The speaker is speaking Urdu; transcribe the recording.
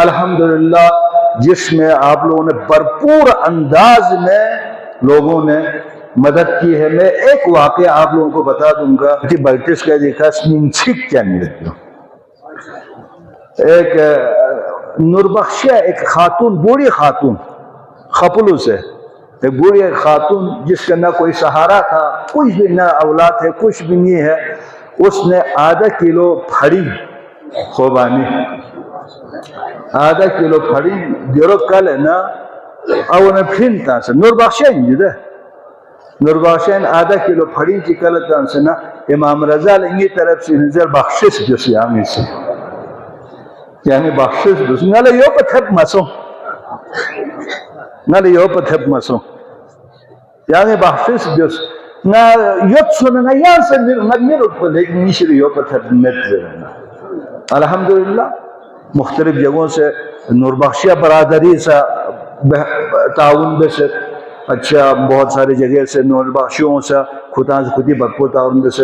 الحمدللہ جس میں آپ لوگوں نے بھرپور انداز میں لوگوں نے مدد کی ہے. میں ایک واقعہ آپ لوگوں کو بتا دوں گا کہ برٹس کا دیکھا سننچک کیا نہیں. ایک نوربخشیہ ایک خاتون، بوڑھی خاتون، خپلو سے ایک بوڑھی خاتون جس کا نہ کوئی سہارا تھا، کچھ بھی نہ اولاد ہے، کچھ بھی نہیں ہے. اس نے آدھا کلو پھڑی خوبانی، آدھا کلو پھڑی دیرو کل ہے نا او نے پھنتا سے نوربخشیہ انجی دے نوربخشیہ آدھا کلو پھڑی چی کلتا سے نا امام رضا لنگی طرف سے نظر بخشش جس یامی سے یعنی بخشش جس نالا یو پا تھپ مسو نالا یو پا تھپ مسو یعنی بخشش جس نا یوت سننا یان سے میرو پا لیکن نیشر یو پا تھپ مت زرنا. الحمدللہ مختلف جگہوں سے نوربخشیہ برادری سے تعاون بسر، اچھا بہت ساری جگہ سے نوربخشیوں سے خودی بھرپور تعاون بسر.